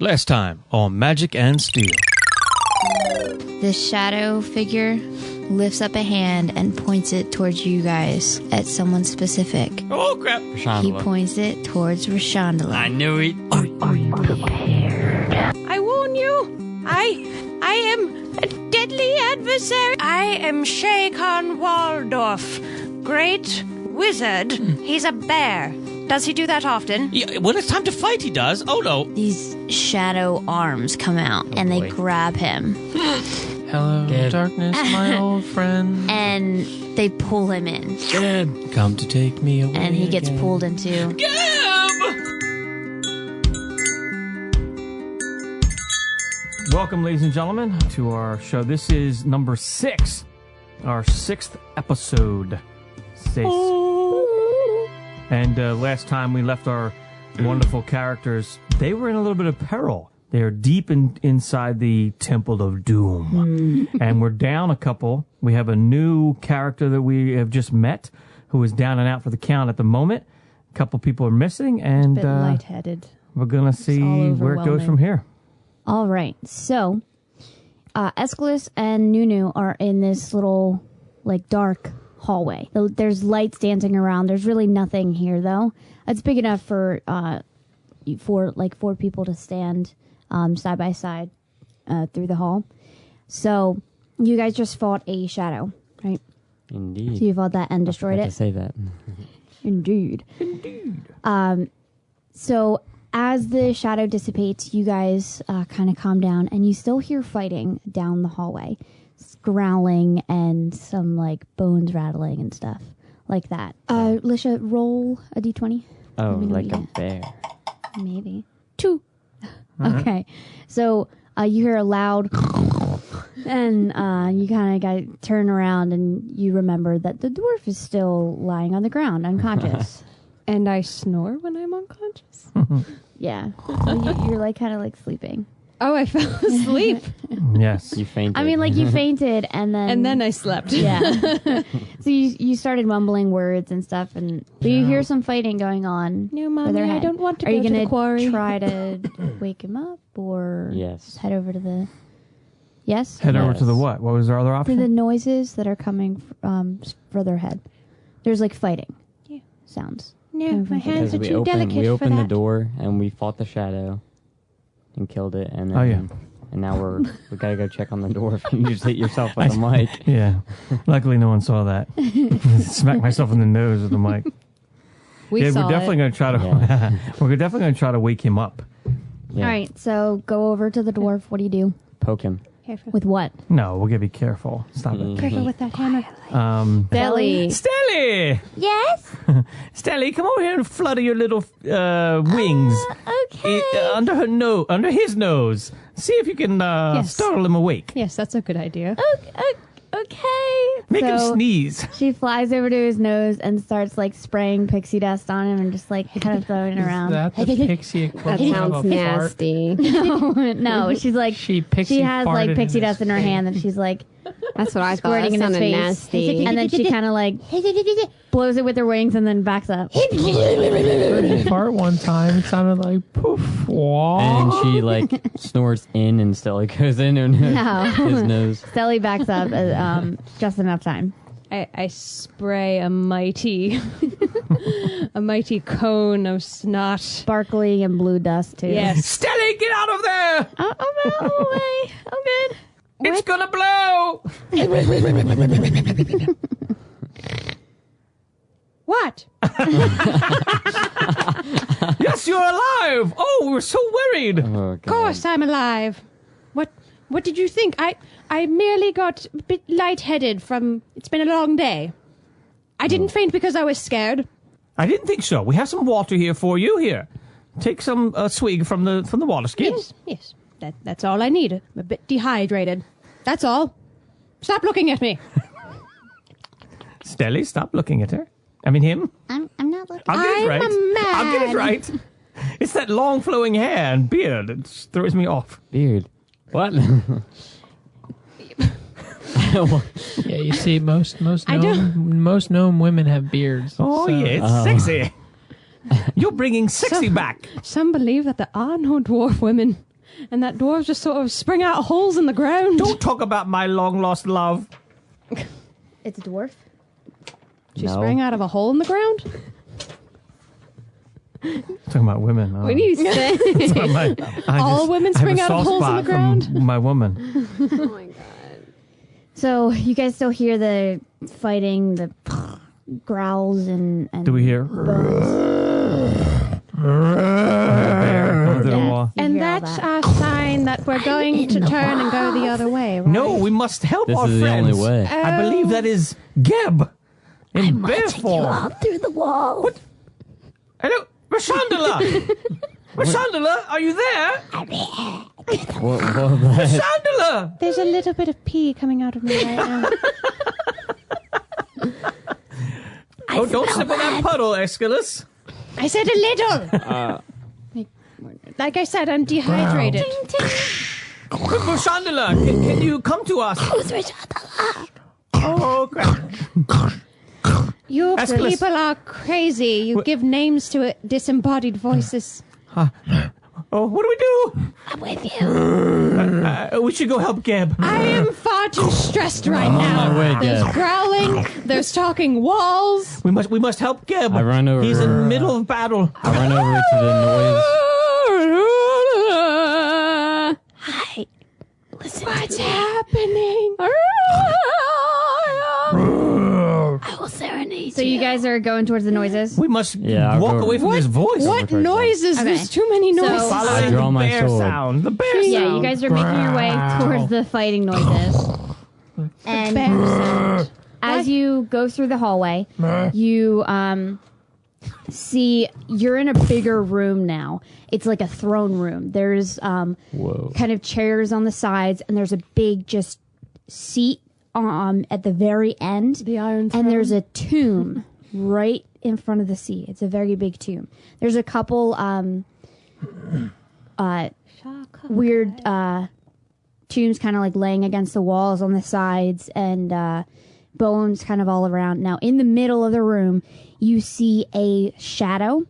Last time on Magic and Steele. The shadow figure lifts up a hand and points it towards you guys at someone specific. Oh, crap. He points it towards Rashandala. I knew it. Are you prepared? I warn you, I am a deadly adversary. I am Shakan Waldorf, great wizard. He's a bear. Does he do that often? Yeah, when it's time to fight, he does. Oh, no. These shadow arms come out and they grab him. Hello, darkness, my old friend. And they pull him in. Gab, come to take me away. And he gets pulled into... Gab! Welcome, ladies and gentlemen, to our show. This is number 6. Our 6th episode. And last time we left our wonderful characters, they were in a little bit of peril. They are deep inside the Temple of Doom. And we're down a couple. We have a new character that we have just met who is down and out for the count at the moment. A couple people are missing, and a bit lightheaded. We're going to see where it goes from here. All right. So, Aeschylus and Nunu are in this little, dark hallway. There's lights dancing around. There's really nothing here, though. It's big enough for 4 people to stand side by side through the hall. So you guys just fought a shadow, right? Indeed. So you fought that and destroyed it. To say that. Indeed. So as the shadow dissipates, you guys kind of calm down, and you still hear fighting down the hallway. Growling and some bones rattling and stuff like that. Lisha, roll a d20. Oh, like a bear. Maybe 2. Okay, so you hear a loud, and you kind of turn around and you remember that the dwarf is still lying on the ground, unconscious. And I snore when I'm unconscious? Yeah, so you're kind of sleeping. Oh, I fell asleep. Yes. You fainted. I mean, you fainted and then... And then I slept. Yeah. So you started mumbling words and stuff, but you hear some fighting going on. No, Mommy, I don't want to go to the quarry. Are you going to try to wake him up or yes. head over to the... Yes? Head over to the what? What was our other option? To the noises that are coming further ahead. There's fighting sounds. No, my hands are too delicate we for opened that. the door and we fought the shadow. And killed it, and then, and now we gotta go check on the door. If you just hit yourself with a mic. Yeah, luckily no one saw that. Smacked myself in the nose with the mic. We're definitely gonna try to. Yeah. We're definitely gonna try to wake him up. Yeah. All right, so go over to the dwarf. What do you do? Poke him. Careful. With what? No, we're gonna be careful. Stop it. Careful with that hammer. Belly. Stelly! Yes? Stelly, come over here and flutter your little wings. Okay. Under his nose. See if you can startle him awake. Yes, that's a good idea. Okay. Make him sneeze. She flies over to his nose and starts spraying pixie dust on him and just kind of throwing it around. Is that the pixie equivalent? That sounds nasty. No, she's she has pixie dust in her hand and she's that's what I thought. Squirting in his face. Nasty. And then she kind of blows it with her wings and then backs up. Part one time, it sounded like poof. And she snores in and still goes in his nose. Stelly backs up just enough time. I spray a mighty cone of snot. Sparkly and blue dust, too. Yes. Stelly, get out of there! I'm out of the way. I'm good. It's gonna blow! What? Yes, you're alive! Oh, we're so worried! Oh, Of course I'm alive. What did you think? I merely got a bit lightheaded from... It's been a long day. I didn't faint because I was scared. I didn't think so. We have some water here for you. Here. Take some swig from the water skin. Yes. That's all I need. I'm a bit dehydrated. That's all. Stop looking at me. Stelly, stop looking at her. I mean him. I'm not looking. I'll get it right. I'm mad. I'll get it right. It's that long flowing hair and beard that throws me off. Beard. What? Yeah, you see, most gnome women have beards. Oh, so. yeah, it's sexy. You're bringing sexy back. Some believe that there are no dwarf women. and that dwarves just sort of spring out holes in the ground. Don't talk about my long-lost love. It's a dwarf. She sprang out of a hole in the ground? Talking about women. What do you say? All women spring out of holes in the ground? My woman. Oh my god. So you guys still hear the fighting, the growls and Do we hear? Yeah. And hear all that's that. our sign that we're going to turn and go the other way, right? No, we must help This our is the friends. only way. I believe that is Geb in bear form. through the wall. What? Hello, Rashandala. Rashandala, are you there? What was that? Rashandala. There's a little bit of pee coming out of me right now. Oh, don't step on that puddle, Aeschylus. I said a little. Like I said, I'm dehydrated. Rashandala, can you come to us? Who's Rashandala? Oh, crap. You Aeschylus. people are crazy. You give names to disembodied voices. Oh, what do we do? I'm with you. We should go help Geb. I am far too stressed right I'm now. on my way, There's Geb. growling. There's talking walls. We must help Geb. I run over. He's in the middle of battle. I run over to the noise. Hi. Listen. What's happening? I will serenade. So you guys are going towards the noises. We must Yeah, I'll walk go- away from this voice. What noises? Okay. There's too many So- noises. Following I draw the my bear sword. sound. The bear sound. Yeah, you guys are making your way towards the fighting noises. And Bear sound. as you go through the hallway, you see you're in a bigger room now. It's like a throne room. There's Whoa. kind of chairs on the sides, and there's a big just seat at the very end. The Iron Throne. And there's a tomb right in front of the seat. It's a very big tomb. There's a couple weird tombs kind of like laying against the walls on the sides, and bones kind of all around. Now, in the middle of the room, you see a shadow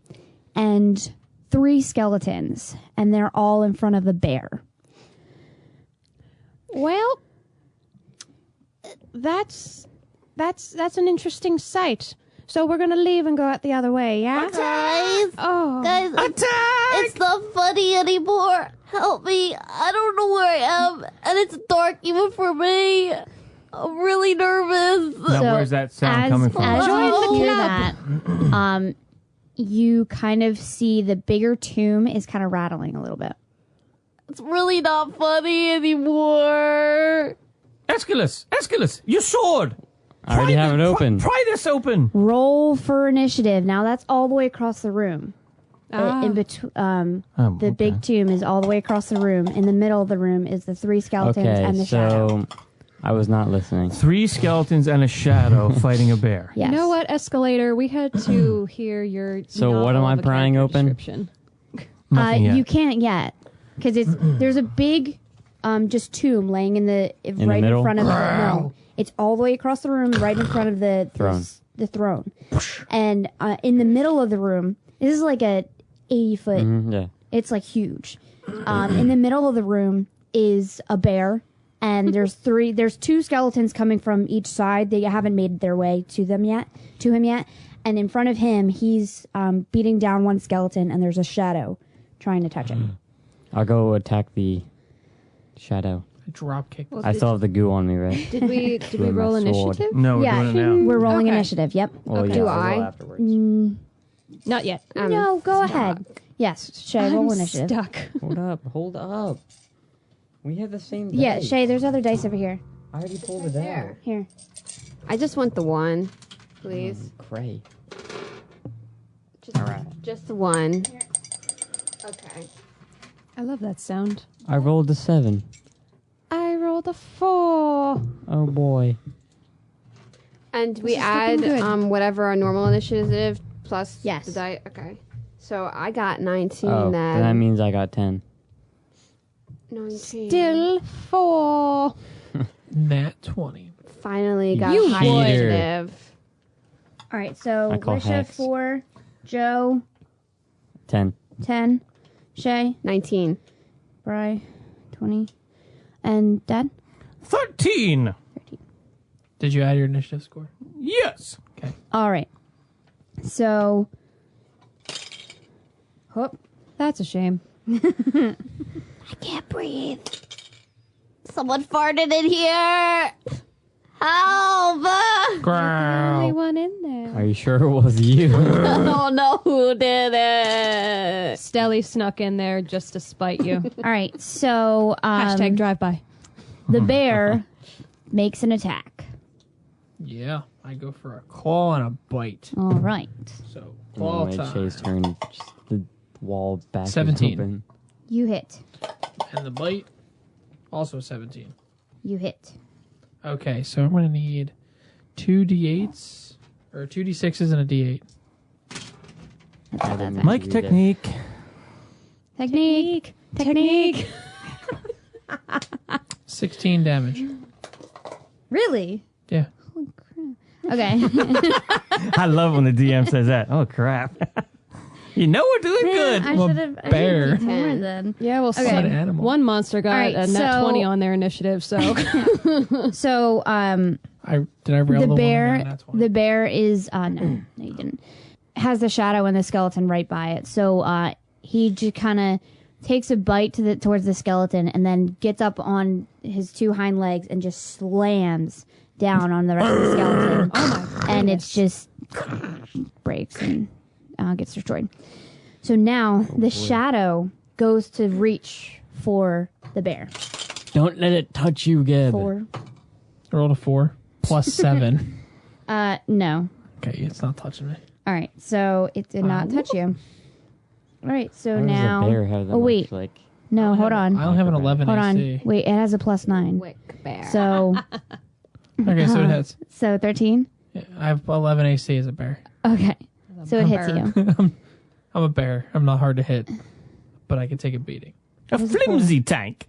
and 3 skeletons, and they're all in front of a bear. Well, that's an interesting sight. So we're gonna leave and go out the other way, yeah? Guys, Oh, guys, it's not funny anymore. Help me. I don't know where I am, and it's dark even for me. I'm really nervous. Now, where's that sound coming from? As Join the you hear club. that, you kind of see the bigger tomb is kind of rattling a little bit. It's really not funny anymore. Aeschylus, your sword. I already have it open. Pry this open. Roll for initiative. Now that's all the way across the room. In between, the big tomb is all the way across the room. In the middle of the room is the 3 skeletons and the shadow. So I was not listening. 3 skeletons and a shadow fighting a bear. Yes. you know what, Escalator? We had to hear your. So what am novel I of a prying character open? description. Nothing yet. You can't yet because there's a big just tomb laying in the right in middle? front of the no. It's all the way across the room, right in front of the Throne. The throne, and in the middle of the room, this is like a 80-foot. Yeah. It's like huge. In the middle of the room is a bear, and there's 2 skeletons coming from each side. They haven't made their way to him yet. And in front of him, he's beating down one skeleton, and there's a shadow trying to touch him. I'll go attack the shadow. Drop kick. I still have the goo on me, right? Did we With roll my sword. initiative? No, we're Yeah, doing it now. we're rolling Okay. initiative. Yep. Well, Okay. yeah, Do I'll roll I? afterwards. Not yet. No, go ahead. Yes, Shay, roll initiative. Stuck. Hold up. We have the same dice. Yeah, Shay, there's other dice over here. I already pulled it out. Here. I just want the 1, please. Cray. Just the 1. Okay. I love that sound. I rolled a 7. I rolled a 4. Oh boy. And we is add looking good. whatever our normal initiative plus Yes. the die. Okay. So I got 19 Oh, then. then that means I got 10. 19. Still 4. Nat 20. Finally got You high cheater. initiative. All right, so I call Risha hex. 4, Joe 10. 10, Shay 19. Bri, 20. And Dad? 13. Did you add your initiative score? Yes. Okay. All right. So, whoop. That's a shame. I can't breathe. Someone farted in here. Help! Growl. Only one in there. Are you sure it was you? I don't know who did it. Stelly snuck in there just to spite you. All right. So, Hashtag drive-by. the bear makes an attack. Yeah, I go for a claw and a bite. All right. So, And claw when time. Shay's turn, just the wall back is 17. open. You hit. And the bite, also 17. You hit. Okay, so I'm going to need 2 d8s, or 2 d6s and a d8. I didn't need Mike to do that. technique. Technique. 16 damage. Really? Yeah. Okay. I love when the DM says that. Oh, crap. You know we're doing good. I Well, should have bear. more then. Yeah, well, What an animal. one monster got All right, a nat so- 20 on their initiative, so. So, Did I rail the the one bear, on that one? the bear is no, you didn't. Has the shadow and the skeleton right by it. So, he just kind of takes a bite towards the skeleton and then gets up on his 2 hind legs and just slams down on the rest of the skeleton. And it's just breaks and gets destroyed. So now the shadow goes to reach for the bear. Don't let it touch you, Gib. 4. I rolled a 4 plus 7. No. Okay, it's not touching me. All right. So it did not touch you. All right. So How does now. a bear have that Oh wait. much, like, No. Hold on. I only have an 11 Hold AC. on. Wait. It has a +9. Wick bear. So Okay, so it hits. 13. Yeah, I have 11 AC as a bear. Okay. So it hits you. I'm a bear. I'm not hard to hit, but I can take a beating. A flimsy tank.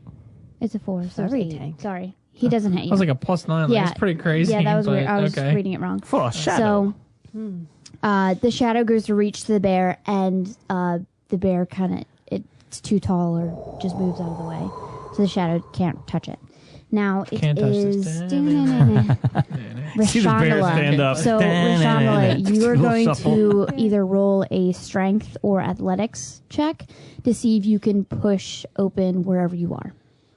It's a 4. There's a Sorry. tank. Sorry. He doesn't hit I you. was like a +9. Like, Yeah. It's pretty crazy. Yeah, that was but, weird. I was okay. reading it wrong. For a shadow. So, the shadow goes to reach the bear, and the bear it's too tall or just moves out of the way, so the shadow can't touch it. Now it Can't touch this. is See the bear stand up. So Rashandala, you are Little going shuffle. to either roll a strength or athletics check to see if you can push open wherever you are.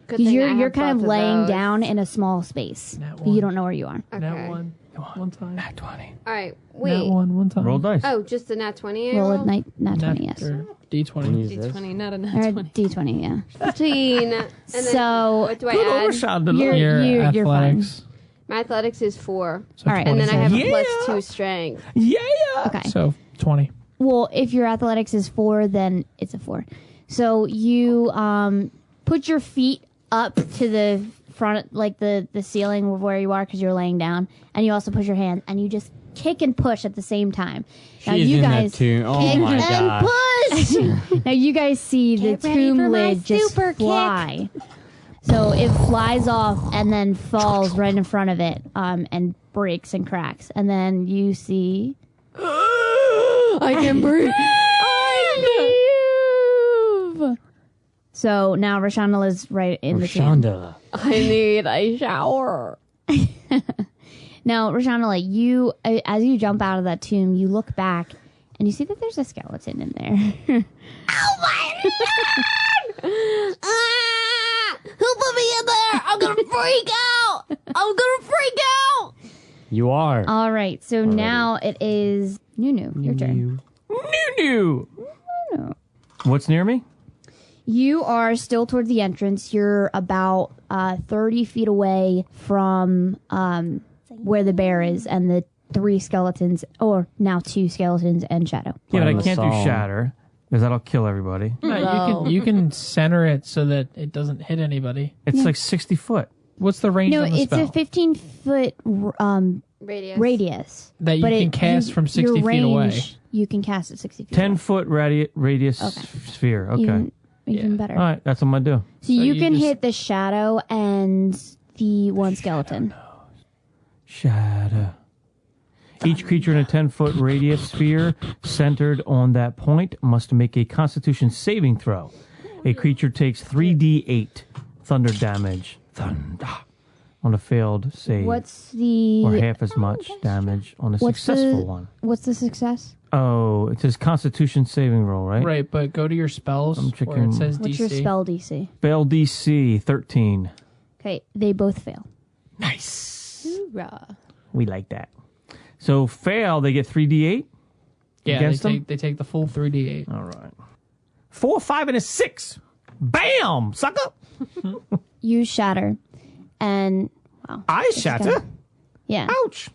Good Because thing I you're have kind of both laying those. down in a small space, Nat but you one. don't know where you are. Okay. Nat 1. One time. Nat 20. All right. Nat Wait. 1 time. Roll dice. Oh, just a nat 20? Roll a roll? nat Nat 20, yes. or D20. When is this? D20, not a Or nat 20. D20, yeah. 15. And then So, what do I Good add? old Chandelier. You're fine. athletics. My athletics is 4. So All right. And then I have 27. a Yeah. +2 strength. Yeah. Okay. So 20. Well, if your athletics is 4, then it's a 4. So you put your feet up to the front, like the ceiling of where you are, because you're laying down, and you also push your hand, and you just kick and push at the same time. Now She's you in guys that too. Oh my god. now you guys see the Get ready tomb for my lid just super kick. fly. So it flies off and then falls right in front of it, and breaks and cracks, and then you see. I can breathe. I live. So now Rashandala is right in the tomb. Rashonda. I need a shower. Now, Rashandala, you as you jump out of that tomb, you look back and you see that there's a skeleton in there. Who put me in there? I'm gonna freak out. I'm gonna freak out. You are. All right, so now it is Nunu. Your turn. New. What's near me? You are still towards the entrance. You're about 30 feet away from where the bear is and the 3 skeletons, or now 2 skeletons and Shadow. Yeah, but I Final can't do song. shatter because that'll kill everybody. No, you can center it so that it doesn't hit anybody. It's like 60 foot. What's the range No, on the it's spell? a 15-foot Radius. that you can cast from 60 your feet away. range, You can cast at 60 feet. 10 foot radius Okay. sphere. Okay. Even better. All right, that's what I'm going to do. So you you can just- hit the Shadow and the one skeleton. Shadow. Each creature in a 10-foot radius sphere centered on that point must make a Constitution saving throw. A creature takes 3d8 thunder damage. Thunder. On a failed save. What's the... Or half as much damage on a successful one. What's the success? Oh, it says Constitution saving roll, right? Right, but go to your spells I'm checking. where it says What's DC. your spell DC? Fail DC 13. Okay, they both fail. Nice. Hoorah. We like that. So fail, they get 3d8? Yeah, against they take the full 3d8. All right. 4, 5, and a 6. Bam, sucker. You shatter. And, wow. I shatter? Yeah. Ouch.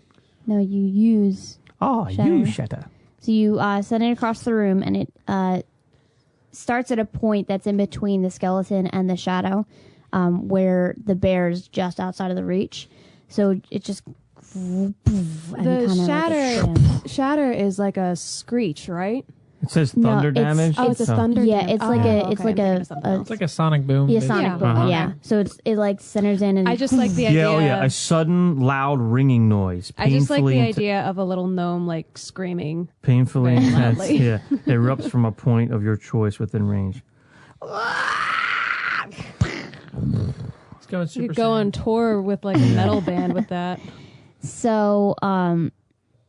No, you use... Oh, shatter. you shatter. So you send it across the room, and it starts at a point that's in between the skeleton and the shadow, where the bear is just outside of the reach. So it just... The shatter is like a screech, right? It says thunder damage. It's a thunder. Yeah, it's like it's It's like a sonic boom. Yeah, sonic Yeah. boom. Uh-huh. Yeah. So it like centers in, and I just like the idea. Yeah, oh yeah, a sudden loud ringing noise. I just like the Painfully idea of a little gnome like screaming. painfully very intense. loudly. Yeah, it erupts from a point of your choice within range. It's going You super could go on tour with like a metal band with that. so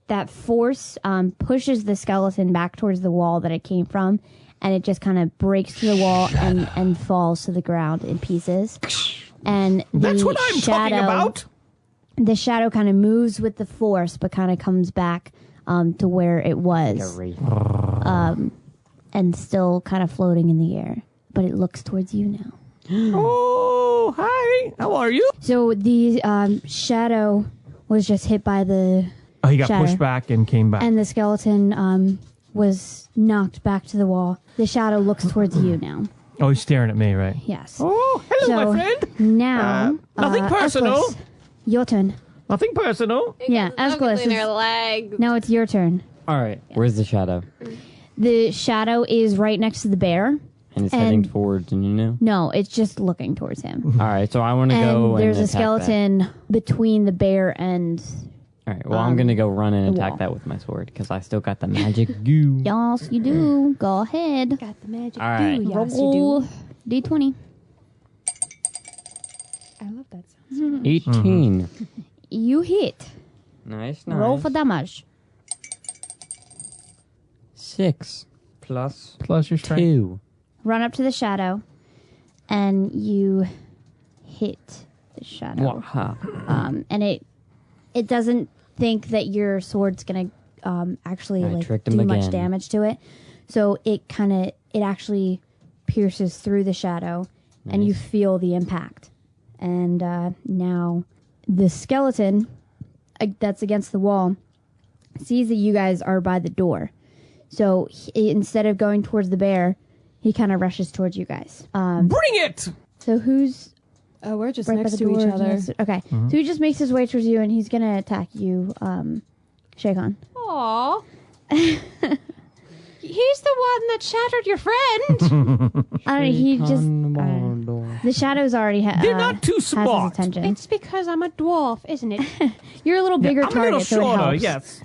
that force pushes the skeleton back towards the wall that it came from, and it just kind of breaks through the wall and falls to the ground in pieces. And That's the what I'm talking shadow- about. The shadow kind of moves with the force, but kind of comes back to where it was, and still kind of floating in the air. But it looks towards you now. Oh, hi. How are you? So the shadow was just hit by the Oh, he got shatter. pushed back and came back. And the skeleton was knocked back to the wall. The shadow looks towards you now. Oh, he's staring at me, right? Yes. Oh, hello, So my friend. now, Nothing personal. Escalus, your turn. Nothing personal. Yeah, Escalus. Between her legs. Now it's your turn. All right. Where's the shadow? The shadow is right next to the bear. And it's heading towards Nunu? No, it's just looking towards him. All right. So I want to go and there's a attack skeleton between the bear and... All right. Well, I'm going to go run and the attack wall. that with my sword because I still got the magic goo. Yes, you do. Go ahead. Got the magic. All right. Roll D20. I love that sound. 18. You hit. Nice. Roll for damage. 6 plus Plus your strength. 2. Run up to the shadow, and you hit the shadow. Waha. And it doesn't think that your sword's gonna actually I like tricked do him much again. damage to it. So it actually pierces through the shadow, and you feel the impact. And now the skeleton that's against the wall sees that you guys are by the door. So instead of going towards the bear, he kind of rushes towards you guys. Bring it. So who's Oh, we're just right by next the to door? each other. Okay, so he just makes his way towards you, and he's gonna attack you, Shakon. Aw. He's the one that shattered your friend. I don't know. He just the shadows already They're not too has smart. his attention. It's because I'm a dwarf, isn't it? You're a little bigger I'm target, a little so shorter. it helps.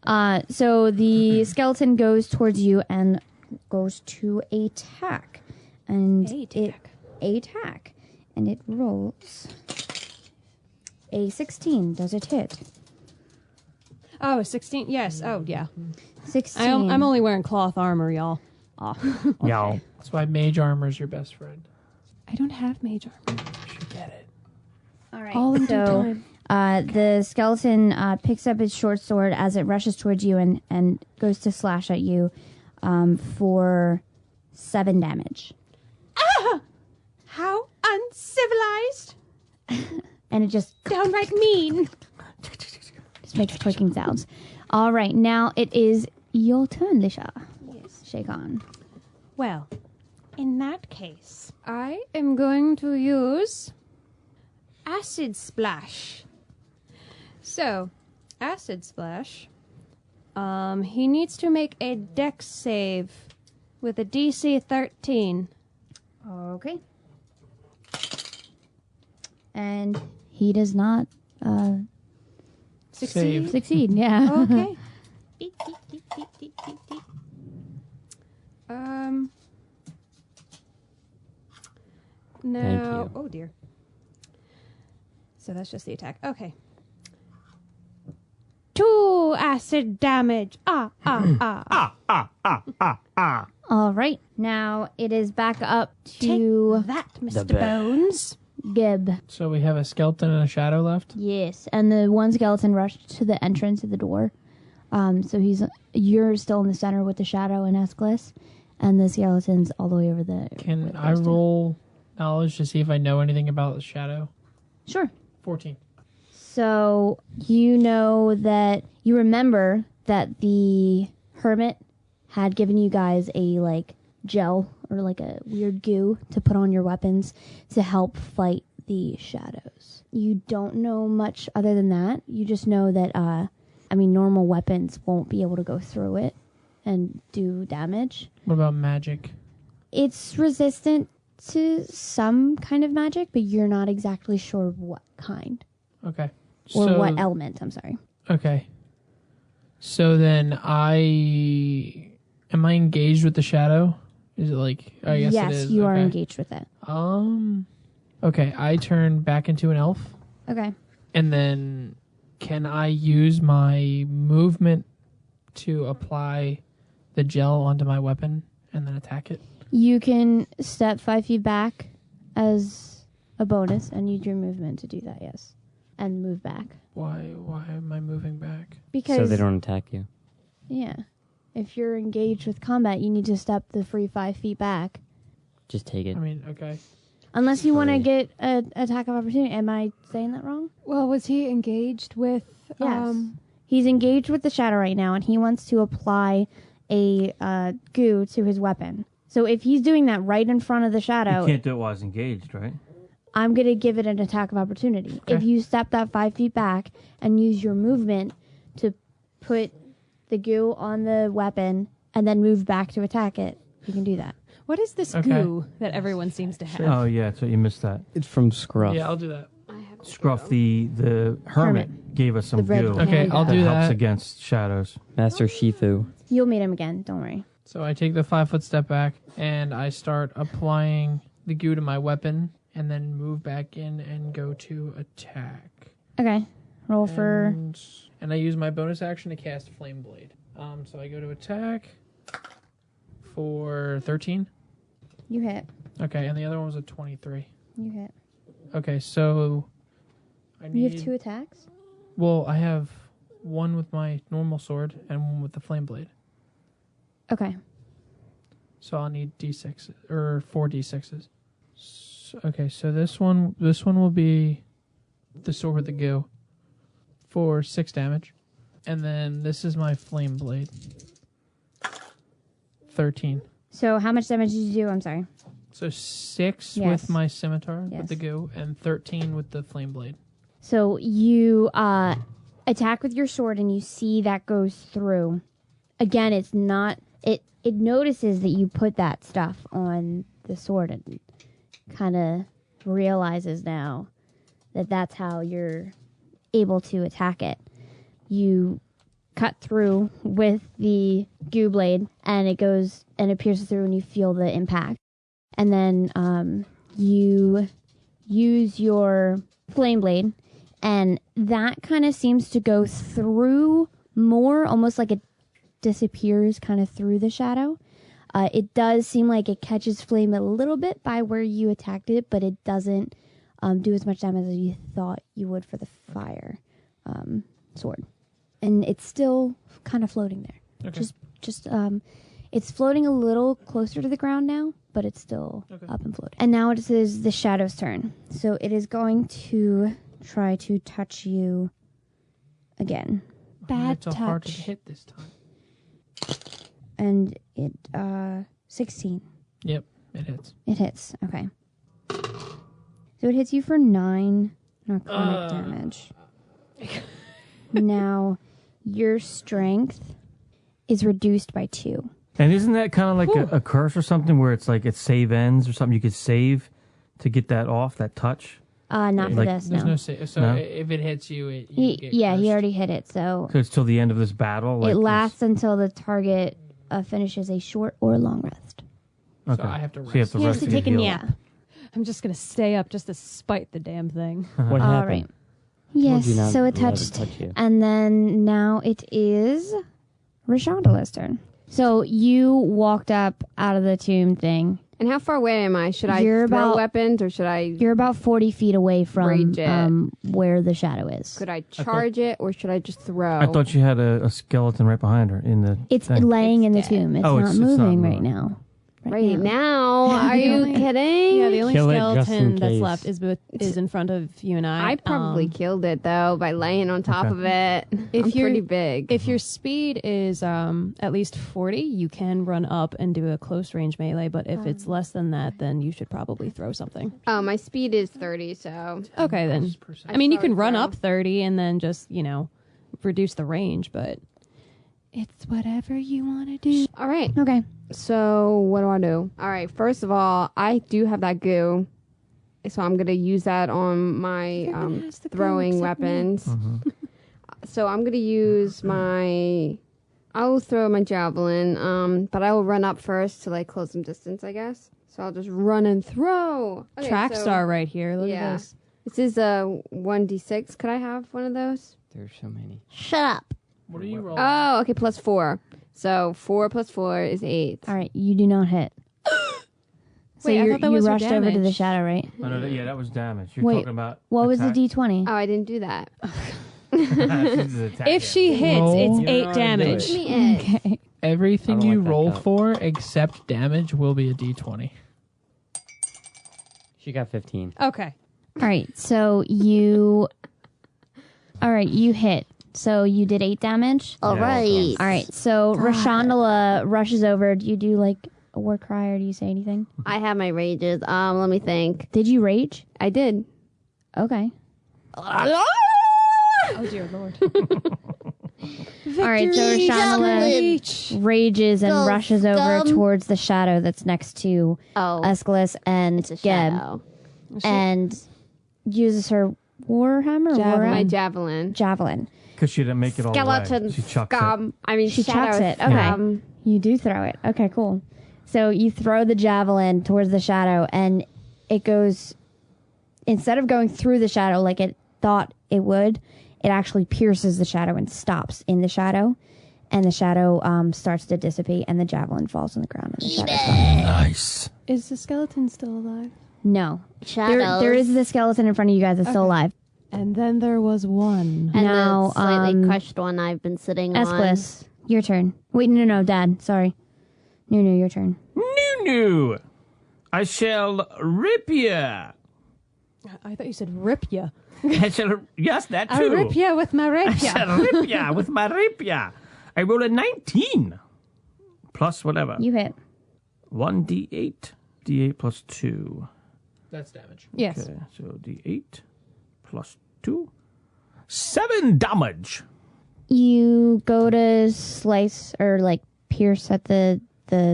Yes. So the skeleton goes towards you and goes to attack, and it rolls a 16. Does it hit? Oh, 16. Yes. Oh, yeah. 16. I'm only wearing cloth armor, y'all. Yo. That's why mage armor is your best friend. I don't have mage armor. You should get it. All right. All in due so time. the skeleton picks up its short sword as it rushes towards you and goes to slash at you for 7 damage. How uncivilized. And it just Downright mean. makes clicking sounds. All right, now it is your turn, Lisha. Yes. Shake on. Well, in that case, I am going to use Acid Splash. So, Acid Splash. He needs to make a dex save with a DC 13. Okay. And he does not Succeed. succeed. Yeah. Okay. Beep, beep, beep, beep, beep, beep, beep. Now, Thank you. oh dear. So that's just the attack. Okay. 2 acid damage. Ah. All right. Now it is back up to Take that, Mr. bear. Bones. Gib. So we have a skeleton and a shadow left. Yes, and the one skeleton rushed to the entrance of the door. So you're still in the center with the shadow and Escalus, and the skeleton's all the way over the. Can I roll knowledge to see if I know anything about the shadow? Sure. 14. So you know that you remember that the hermit had given you guys a gel or a weird goo to put on your weapons to help fight the shadows. You don't know much other than that. You just know that normal weapons won't be able to go through it and do damage. What about magic? It's resistant to some kind of magic, but you're not exactly sure what kind. Okay. Or what element, I'm sorry. Okay. So then am I engaged with the shadow? Is it I guess yes, it is. you are engaged with it. Okay, I turn back into an elf. Okay. And then can I use my movement to apply the gel onto my weapon and then attack it? You can step 5 feet back as a bonus and use your movement to do that, yes. And move back. Why am I moving back? Because So they don't attack you. Yeah. If you're engaged with combat, you need to step the free 5 feet back. Just take it. I mean, okay. Unless you want to Free. get an attack of opportunity. Am I saying that wrong? Well, was he engaged with... Yes. He's engaged with the shadow right now, and he wants to apply a goo to his weapon. So if he's doing that right in front of the shadow... You can't do it while it's engaged, right? I'm going to give it an attack of opportunity. Okay. If you step that 5 feet back and use your movement to put the goo on the weapon and then move back to attack it, you can do that. What is this Okay. goo that everyone seems to have? Oh, yeah, so you missed that. It's from Scruff. Yeah, I'll do that. Scruff, the hermit, gave us some The red goo panda. Okay, I'll that do helps that. against shadows. Master Shifu. You'll meet him again. Don't worry. So I take the 5 foot step back and I start applying the goo to my weapon and then move back in and go to attack. Okay. Roll for... And I use my bonus action to cast Flame Blade. So I go to attack for 13. You hit. Okay, and the other one was a 23. You hit. Okay, so I need... You have 2 attacks? Well, I have one with my normal sword and one with the Flame Blade. Okay. So I'll need d6 or 4 d6s. Okay, so this one will be the sword with the goo for 6 damage. And then this is my Flame Blade. 13. So how much damage did you do? I'm sorry. So 6 Yes. with my scimitar Yes. with the goo and 13 with the Flame Blade. So you attack with your sword and you see that goes through. Again, it's not... It notices that you put that stuff on the sword and kind of realizes now that that's how you're able to attack it. You cut through with the goo blade and it goes and it pierces through and you feel the impact. And then you use your flame blade and that kind of seems to go through more, almost like it disappears kind of through the shadow. It does seem like it catches flame a little bit by where you attacked it, but it doesn't do as much damage as you thought you would for the fire sword. And it's still kind of floating there. Okay. Just it's floating a little closer to the ground now, but it's still up and floating. And now it is the shadow's turn. So it is going to try to touch you again. Bad It's a hard to touch. hit this time. And it 16. Yep, it hits. It hits. Okay. So it hits you for 9 necrotic damage. Now your strength is reduced by 2. And isn't that kind of like a curse or something where it's like it save ends or something you could save to get that off, that touch? Not for Like, this, There's no. no save. So No? if it hits you, you get Yeah, he cursed. already hit it. So So it's till the end of this battle? Like it this- lasts until the target finishes a short or long rest. Okay. So I have to So you have rest. to He has rest to to take get a healed. nap. I'm just gonna stay up just to spite the damn thing. What All happened? right. Yes, you not so it let it touched. touch you. And then now it is Rashonda's turn. So you walked up out of the tomb thing. And how far away am I? Should I You're throw about- weapons or should I? You're about 40 feet away from Rage it. where the shadow is. Could I charge it or should I just throw? I thought you had a skeleton right behind her in the. It's thing. laying in the It's dead. tomb. It's Oh, not it's not moving right moving. now. Right now? Are you only- kidding? Yeah, the only Kill it just in skeleton that's case. left is in front of you and I. I probably killed it though by laying on top Okay. of it. If I'm you're- pretty big. If your speed is at least 40, you can run up and do a close range melee. But if it's less than that, then you should probably throw something. Oh, my speed is 30, so Okay, then. I mean, you can run up 30 and then just reduce the range, but it's whatever you want to do. all right. Okay. So what do I do? All right. First of all, I do have that goo, so I'm gonna use that on my Everyone has the goo throwing except me. weapons. So I'm gonna use my. I will throw my javelin, but I will run up first to like close some distance, I guess. So I'll just run and throw. Okay, Track so star right here. Look yeah. at this. This is a 1d6. Could I have one of those? There's so many. Shut up. What are you rolling? Oh, okay. Plus 4. So 4 plus 4 is 8. All right. You do not hit. So Wait, I you thought that was her rushed over to the damage. shadow, right? Oh, no, yeah, that was damage. You're Wait, talking about. What was the attack? D20? Oh, I didn't do that. She's attacking. If she hits, Roll. it's You 8 don't know how to do damage. it. Give me it. Okay. Everything I don't you like that roll cup. for except damage will be a D20. She got 15. Okay. All right. So you. All right. You hit. So you did 8 damage. All Yeah, right. All right. So Rashondala rushes over. Do you do like a war cry or do you say anything? I have my rages. Let me think. Did you rage? I did. Okay. Oh dear lord. All right. So Rashondala rages and Go, rushes over scum. towards the shadow that's next to Oh, Aeschylus and it's a Geb shadow. and uses her warhammer, My warhammer? javelin. Javelin. Because she didn't make it all the way. Skeleton She chucked scum. I mean, She shadow chucks it. Okay. scum. You do throw it. Okay, cool. So you throw the javelin towards the shadow, and it goes, instead of going through the shadow like it thought it would, it actually pierces the shadow and stops in the shadow. And the shadow starts to dissipate, and the javelin falls on the ground, and the shadow's gone. it. Nice. Is the skeleton still alive? No. Shadows. There is the skeleton in front of you guys that's still alive. And then there was one. And Now, the slightly crushed one I've been sitting on. Aeschylus, your turn. Wait, no, Dad. Sorry. No, your turn. No. I shall rip ya. I thought you said rip ya. I shall, yes, that too. I rip ya with my I rapier. shall rip ya with my rapier. I roll a 19. Plus whatever. You hit. 1d8. D8 plus 2. That's damage. Yes. Okay, so d8 plus 2. 7 damage. You go to slice or like pierce at the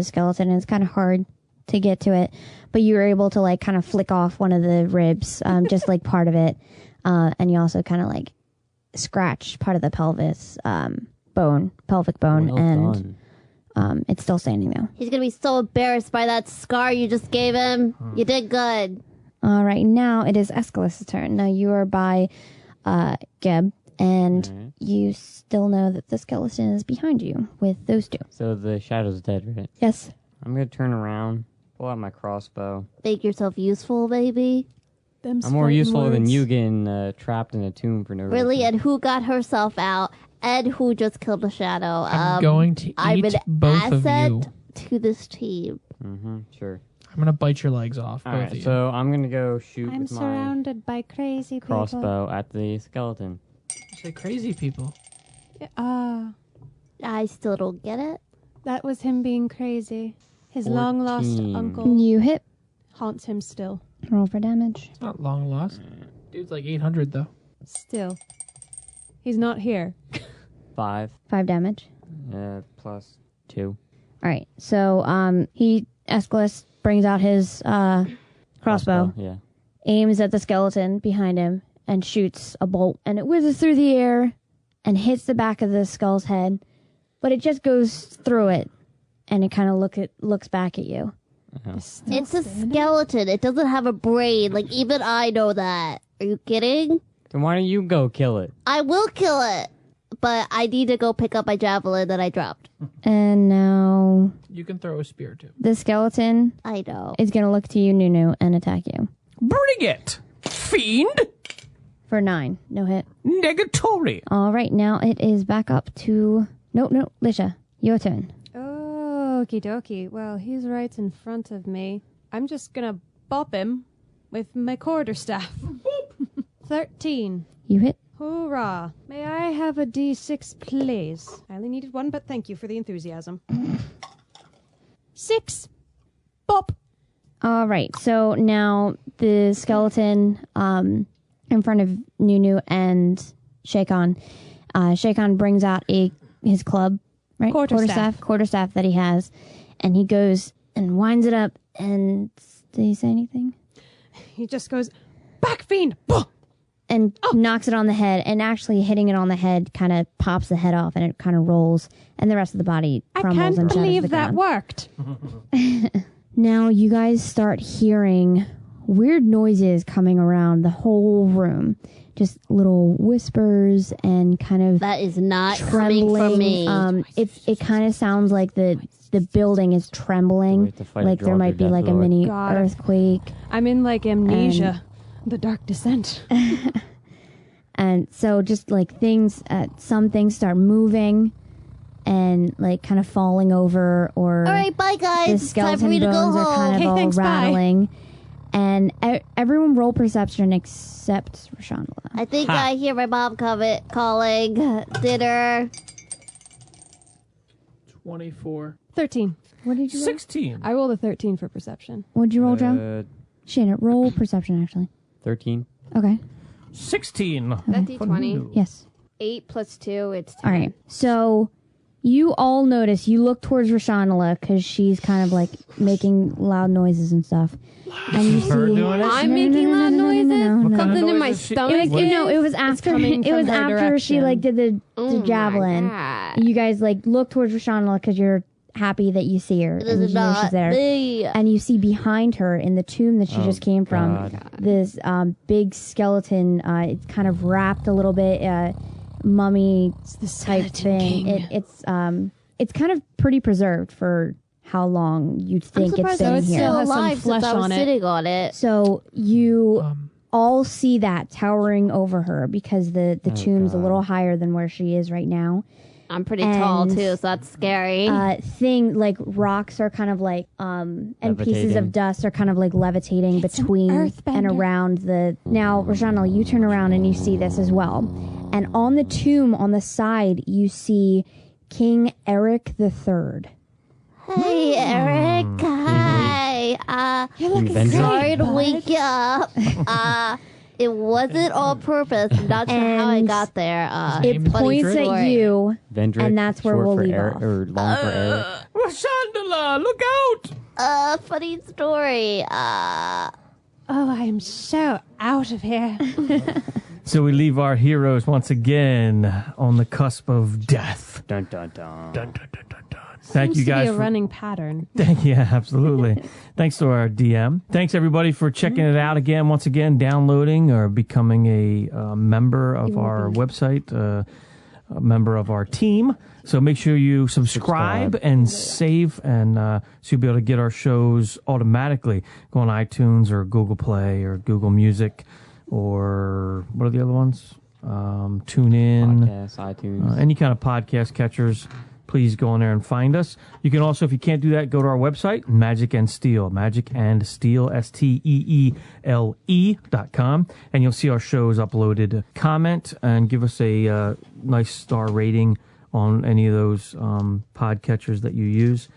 skeleton, and it's kind of hard to get to it, but you were able to like kind of flick off one of the ribs, just like part of it, and you also kind of like scratch part of the pelvis pelvic bone, Well and done. it's still standing though. He's gonna be so embarrassed by that scar you just gave him. You did good. All right, now it is Aeschylus' turn. Now you are by Geb, and Alright. you still know that the skeleton is behind you with those two. So the shadow's dead, right? Yes. I'm going to turn around, pull out my crossbow. Make yourself useful, baby. Them I'm more fighting useful than words. you getting trapped in a tomb for no Really? reason. And who got herself out? And who just killed the shadow? I'm going to I'm eat an both of asset you. to this team. Mm-hmm, sure. I'm going to bite your legs off, All both right, of you. so I'm going to go shoot I'm with my surrounded by crazy people. crossbow at the skeleton. You say crazy people. I still don't get it. That was him being crazy. His long lost 14. uncle You hit. haunts him still. Roll for damage. It's not long lost. Dude's like 800, though. Still. He's not here. 5 5 damage. plus 2. All right. So Aeschylus brings out his crossbow, Yeah. aims at the skeleton behind him, and shoots a bolt. And it whizzes through the air and hits the back of the skull's head, but it just goes through it, and it kind of looks back at you. It's a skeleton. It doesn't have a brain. Like, even I know that. Are you kidding? Then why don't you go kill it? I will kill it. But I need to go pick up my javelin that I dropped. And now You can throw a spear too. the skeleton I know. is going to look to you, Nunu, and attack you. Bring it, fiend! For 9. No hit. Negatory. All right, now it is back up to... No, Lisha, your turn. Okie dokie. Well, he's right in front of me. I'm just gonna bop him with my quarterstaff. 13. You hit. Hoorah. May I have a D6, please? I only needed one, but thank you for the enthusiasm. 6. Bop. All right, so now the skeleton in front of Nunu and Shakon. Shakon brings out his club, right? Quarterstaff that he has, and he goes and winds it up. And did he say anything? He just goes, back fiend! Bah! And knocks it on the head, and actually hitting it on the head kind of pops the head off, and it kind of rolls, and the rest of the body crumbles and shatters the ground. I can't believe that worked. Now you guys start hearing weird noises coming around the whole room. Just little whispers and kind of That is not trembling. coming from me. It kind of sounds like the building is trembling, like there might be like a mini earthquake. I'm in like amnesia, the dark descent. And so just like things, some things start moving and like kind of falling over, or All right, bye, guys. the It's time for skeleton me to go bones are home. kind of Okay, all thanks, bye. rattling. And everyone roll perception except Rashandala. I think I hear my mom calling dinner. 24. 13. What did you roll? 16. I rolled a 13 for perception. What'd you roll, Joe? Shannon, roll perception, actually. 13. Okay. 16. That D20. Yes. 8 plus 2, it's 10. All right. So you all notice, you look towards Rashandala because she's kind of like making loud noises and stuff. And you see Her doing it? I'm making loud noises? Something in my stomach? It was after coming it was from her after she direction. like did the javelin. God. You guys like look towards Rashandala because you're happy that you see her This and is you know not she's there. me. And you see behind her in the tomb that she just came from God. this big skeleton. It's kind of wrapped a little bit, mummy type thing. It's kind of pretty preserved for how long you'd think it's surprised been I was here. still Has some alive flesh since I was on it. sitting on it. So you all see that towering over her because the tomb's a little higher than where she is right now. I'm pretty tall And, too, so that's scary. Thing like rocks are kind of like and pieces Levitating. of dust are kind of like levitating between and around the. Now, Rajanal, you turn around and you see this as well, and on the tomb on the side you see King Eric III. Hey, Eric. Hi. You're looking Sorry to wake you up. It wasn't on purpose. I'm not sure how I And got there. It funny points at story. you, Vendrick, and that's where short we'll for leave Eric, off. or long for Eric. Rashandala, look out! Funny story. Oh, I am so out of here. So we leave our heroes once again on the cusp of death. Dun dun dun. Dun, dun, dun, dun, dun. Thank Seems you guys to be a for running pattern. Yeah, absolutely. Thanks to our DM. Thanks everybody for checking it out again. Once again, downloading or becoming a member of our website, a member of our team. So make sure you subscribe and save, and so you'll be able to get our shows automatically. Go on iTunes or Google Play or Google Music, or what are the other ones? Tune in, Podcasts, iTunes. any kind of podcast catchers. Please go on there and find us. You can also, if you can't do that, go to our website, Magic and Steele, Magic and Steele, STEELE.com, and you'll see our shows uploaded. Comment and give us a nice star rating on any of those podcatchers that you use.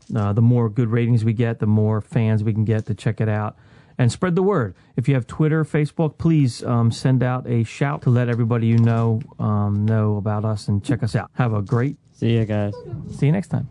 The more good ratings we get, the more fans we can get to check it out. And spread the word. If you have Twitter, Facebook, please send out a shout to let everybody you know about us and check us out. Have a great See ya, guys. See you next time.